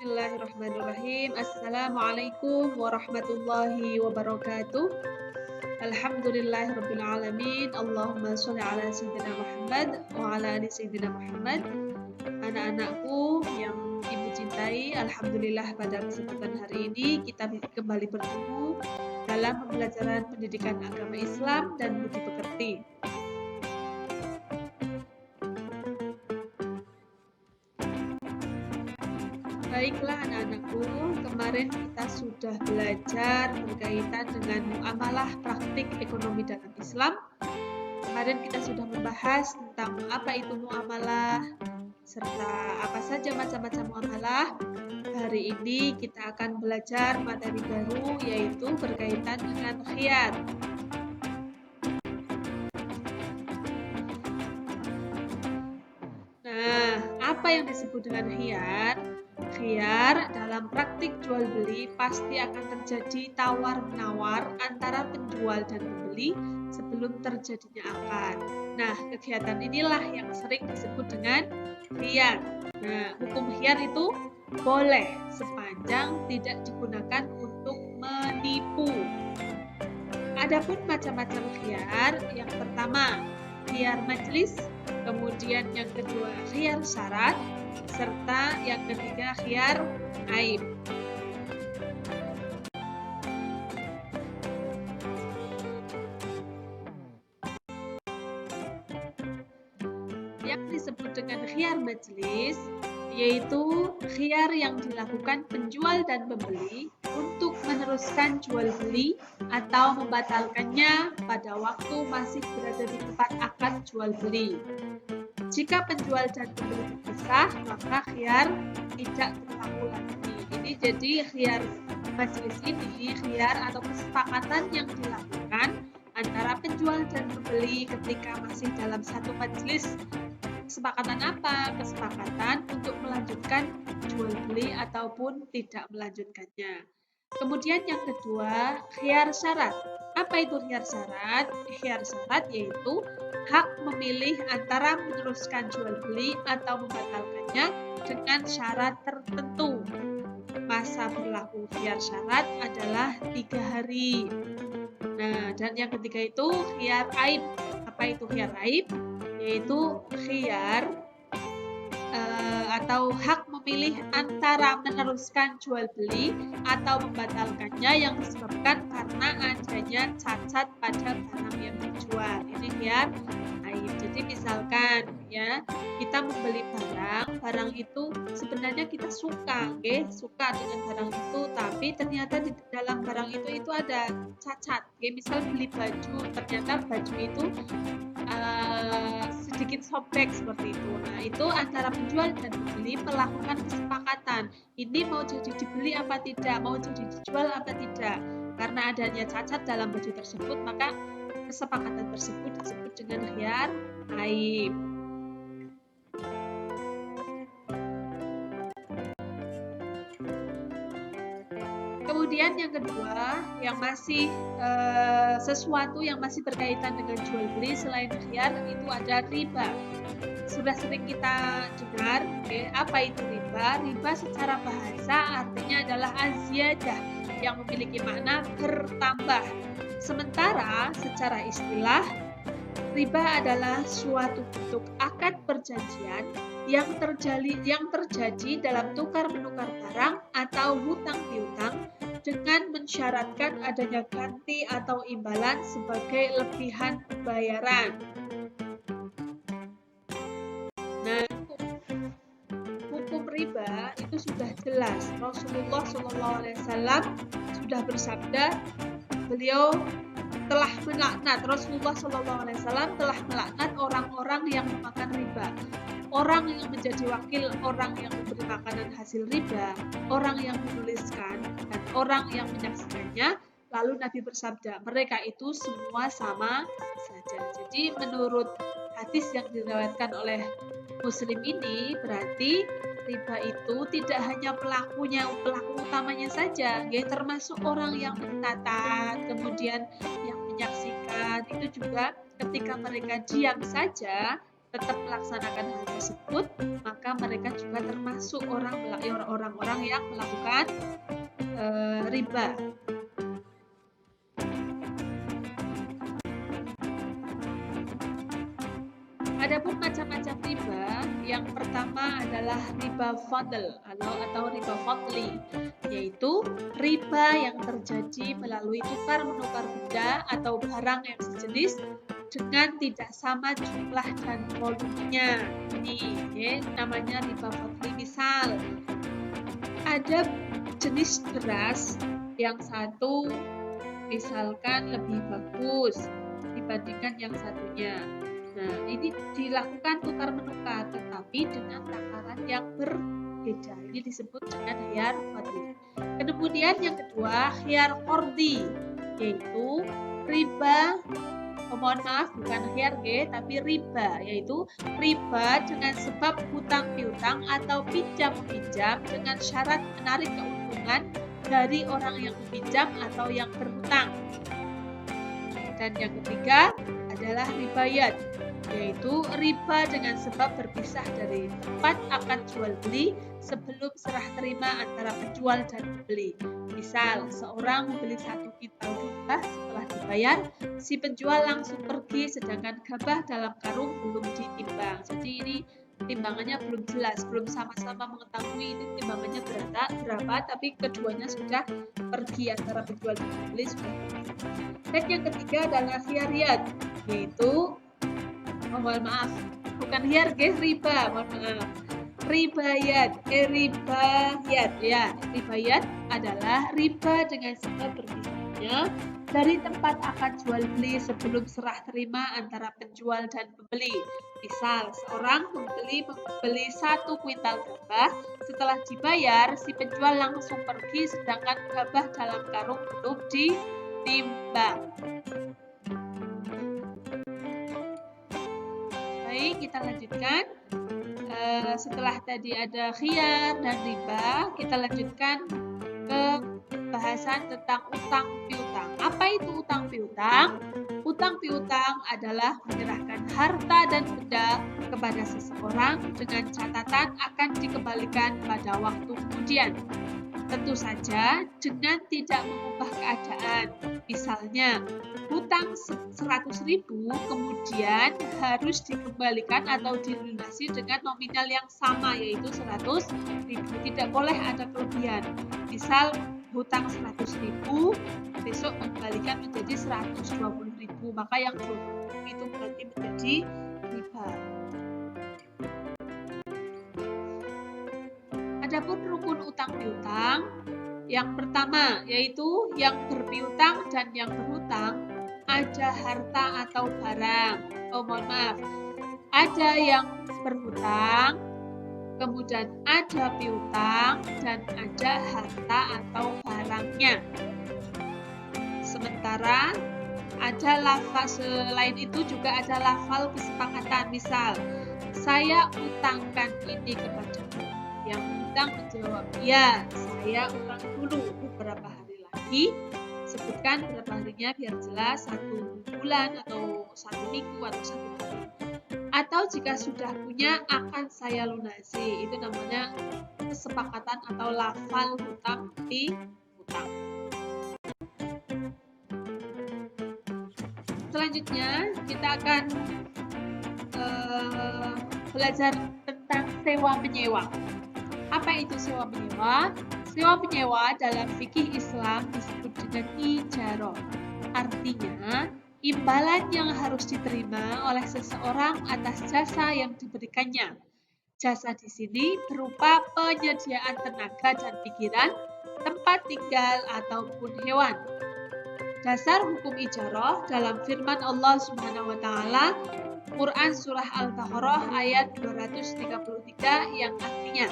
Bismillahirrahmanirrahim. Assalamualaikum warahmatullahi wabarakatuh. Alhamdulillahirabbil alamin. Allahumma sholli ala sayyidina Muhammad wa ala ali sayyidina Muhammad. Anak-anakku yang Ibu cintai, alhamdulillah pada kesempatan hari ini kita kembali bertemu dalam pembelajaran pendidikan agama Islam dan budi pekerti. Baiklah anak-anakku, kemarin kita sudah belajar berkaitan dengan muamalah praktik ekonomi dalam Islam. Kemarin kita sudah membahas tentang apa itu muamalah, serta apa saja macam-macam muamalah. Hari ini kita akan belajar materi baru, yaitu berkaitan dengan khiyar. Nah, apa yang disebut dengan khiyar? Khiyar dalam praktik jual beli pasti akan terjadi tawar-menawar antara penjual dan pembeli sebelum terjadinya akad. Nah, kegiatan inilah yang sering disebut dengan khiyar. Nah, hukum khiyar itu boleh sepanjang tidak digunakan untuk menipu. Adapun macam-macam khiyar, yang pertama khiyar majelis, kemudian yang kedua khiyar syarat, serta yang ketiga khiyar aib. Yang disebut dengan khiyar majelis yaitu khiyar yang dilakukan penjual dan pembeli untuk meneruskan jual beli atau membatalkannya pada waktu masih berada di tempat akad jual beli. Jika penjual dan pembeli berpisah, maka khiyar tidak berlaku lagi. Ini jadi khiyar majelis ini khiyar atau kesepakatan yang dilakukan antara penjual dan pembeli ketika masih dalam satu majelis. Kesepakatan apa? Kesepakatan untuk melanjutkan jual beli ataupun tidak melanjutkannya. Kemudian yang kedua, khiyar syarat. Apa itu khiyar syarat? Khiyar syarat yaitu hak memilih antara meneruskan jual beli atau membatalkannya dengan syarat tertentu. Masa berlaku khiyar syarat adalah 3 hari. Nah, dan yang ketiga itu khiyar aib. Apa itu khiyar aib? Yaitu khiyar atau hak memilih antara meneruskan jual beli atau membatalkannya yang disebabkan karena adanya cacat pada barang yang dijual. Ini khiyar aib. Jadi misalkan ya, kita membeli barang itu sebenarnya kita suka dengan barang itu, tapi ternyata di dalam barang itu ada cacat. Misal beli baju, ternyata baju itu sedikit sobek seperti itu. Nah, itu antara penjual dan pembeli melakukan kesepakatan. Ini mau jadi dibeli apa tidak, mau jadi dijual apa tidak. Karena adanya cacat dalam baju tersebut, maka kesepakatan tersebut disebut dengan khiyar aib. Kemudian yang kedua, yang masih sesuatu yang masih berkaitan dengan jual beli selain khiyar itu ada riba. Sudah sering kita dengar, apa itu riba? Riba secara bahasa artinya adalah aziyadah yang memiliki makna bertambah. Sementara secara istilah, riba adalah suatu bentuk akad perjanjian yang terjadi dalam tukar-menukar barang atau hutang piutang dengan mensyaratkan adanya ganti atau imbalan sebagai lebihan pembayaran. Nah, hukum riba itu sudah jelas. Rasulullah SAW sudah bersabda, beliau telah melaknat, Rasulullah SAW telah melaknat orang-orang yang memakan riba. Orang yang menjadi wakil orang yang memberi makanan hasil riba, orang yang menuliskan, dan orang yang menyaksikannya. Lalu Nabi bersabda, mereka itu semua sama saja. Jadi menurut hadis yang diriwayatkan oleh Muslim ini, berarti riba itu tidak hanya pelaku utamanya saja, termasuk orang yang mencatat, kemudian yang menyaksikan, itu juga ketika mereka diam saja, tetap melaksanakan hal tersebut, maka mereka juga termasuk orang-orang yang melakukan riba. Adapun macam-macam riba, yang pertama adalah riba fadl atau riba fadli, yaitu riba yang terjadi melalui tukar-menukar benda atau barang yang sejenis dengan tidak sama jumlah dan volumenya. Ini namanya riba fadli. Misal, ada jenis beras yang satu misalkan lebih bagus dibandingkan yang satunya. Nah, ini dilakukan tukar-menukar, tetapi dengan takaran yang berbeda. Ini disebut dengan khiyar fadli. Kemudian yang kedua, khiyar qardi, yaitu riba, mohon maaf, bukan khiyar tapi riba, yaitu riba dengan sebab hutang piutang atau pinjam-pinjam dengan syarat menarik keuntungan dari orang yang meminjam atau yang berhutang. Dan yang ketiga adalah ribayat, yaitu riba dengan sebab berpisah dari tempat akad jual beli sebelum serah terima antara penjual dan pembeli. Misal, seorang membeli 1 kintal gabah, setelah dibayar, si penjual langsung pergi sedangkan gabah dalam karung belum ditimbang. Jadi ini timbangannya belum jelas, belum sama-sama mengetahui ini timbangannya berapa, tapi keduanya sudah pergi, antara penjual dan pembeli sudah pergi. Dan yang ketiga adalah khiyariyat, yaitu mohon maaf, bukan khiyar riba, mohon maaf. Ribayat ya. Ribayat adalah riba dengan sebab berpisahnya dari tempat akad jual beli sebelum serah terima antara penjual dan pembeli. Misal, seorang membeli 1 kuintal gabah, setelah dibayar, si penjual langsung pergi sedangkan gabah dalam karung belum ditimbang. Baik, kita lanjutkan. Setelah tadi ada khiyar dan riba, kita lanjutkan ke bahasan tentang utang piutang. Apa itu utang piutang? Utang piutang adalah menyerahkan harta dan benda kepada seseorang dengan catatan akan dikembalikan pada waktu kemudian. Tentu saja dengan tidak mengubah keadaan. Misalnya, hutang 100.000 kemudian harus dikembalikan atau dilunasi dengan nominal yang sama, yaitu 100.000. Tidak boleh ada kelebihan. Misal, hutang 100.000 besok mengembalikan menjadi 120.000, maka yang 20.000 itu berarti menjadi riba. Adapun rukun utang piutang, yang pertama yaitu yang berpiutang dan yang berhutang ada harta atau barang. Ada yang berhutang, kemudian ada piutang, dan ada harta atau barangnya. Sementara ada lafal selain itu juga ada lafal kesepakatan. Misal, saya utangkan ini kepadamu. Yang utang menjawab, ya, saya utang dulu beberapa hari lagi. Sebutkan berapa harinya biar jelas, 1 bulan atau 1 minggu atau 1 hari. Atau jika sudah punya akan saya lunasi. Itu namanya kesepakatan atau lafal hutang piutang. Selanjutnya kita akan belajar tentang sewa menyewa. Apa itu sewa menyewa? Sewa menyewa dalam fikih Islam disebut dengan ijarah. Artinya, imbalan yang harus diterima oleh seseorang atas jasa yang diberikannya. Jasa di sini berupa penyediaan tenaga dan pikiran, tempat tinggal, ataupun hewan. Dasar hukum ijarah dalam firman Allah Subhanahu wa taala Quran surah Al-Baqarah ayat 233 yang artinya,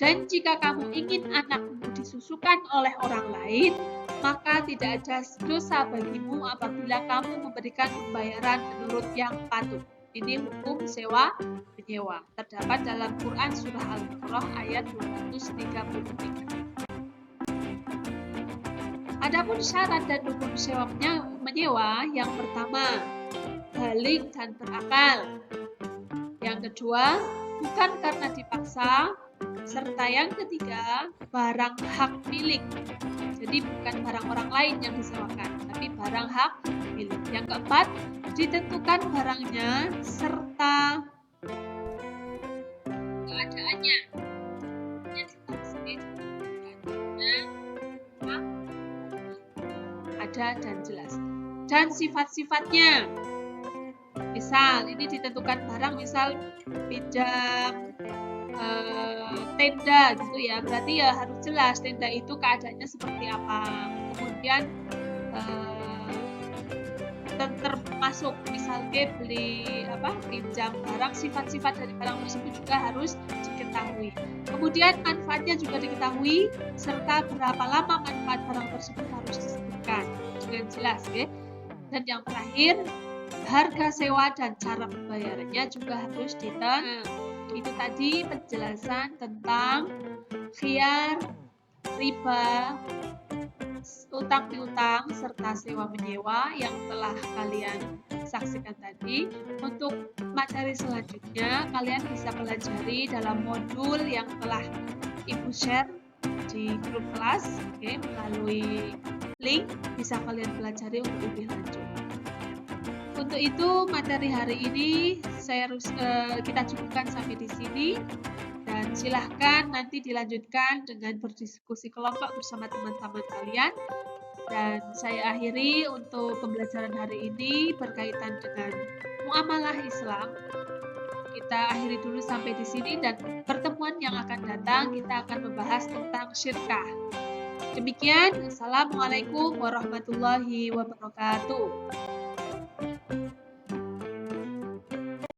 dan jika kamu ingin anakmu disusukan oleh orang lain, maka tidak ada dosa bagimu apabila kamu memberikan pembayaran menurut yang patut. Ini hukum sewa menyewa. Terdapat dalam Quran surah Al-Baqarah ayat 233. Adapun syarat dan rukun sewa menyewa, yang pertama, balik dan berakal. Yang kedua, bukan karena dipaksa. Serta yang ketiga, barang hak milik. Jadi bukan barang orang lain yang disewakan, tapi barang hak milik. Yang keempat, ditentukan barangnya serta keadaannya. Ada dan jelas. Dan sifat-sifatnya. Misal, ini ditentukan barang, misal pinjam tenda gitu ya, berarti ya harus jelas tenda itu keadaannya seperti apa. Kemudian termasuk misalnya beli pinjam barang, sifat-sifat dari barang tersebut juga harus diketahui. Kemudian manfaatnya juga diketahui serta berapa lama manfaat barang tersebut harus disebutkan dengan jelas ya. Dan yang terakhir, harga sewa dan cara pembayarannya juga harus ditentukan. Itu tadi penjelasan tentang khiyar, riba, utang piutang serta sewa menyewa yang telah kalian saksikan tadi. Untuk materi selanjutnya kalian bisa pelajari dalam modul yang telah Ibu share di grup kelas, melalui link bisa kalian pelajari untuk lebih lanjut. Untuk itu materi hari ini kita cukupkan sampai di sini, dan silahkan nanti dilanjutkan dengan berdiskusi kelompok bersama teman-teman kalian. Dan saya akhiri untuk pembelajaran hari ini berkaitan dengan muamalah Islam. Kita akhiri dulu sampai di sini, dan pertemuan yang akan datang kita akan membahas tentang syirkah. Demikian, Assalamualaikum warahmatullahi wabarakatuh.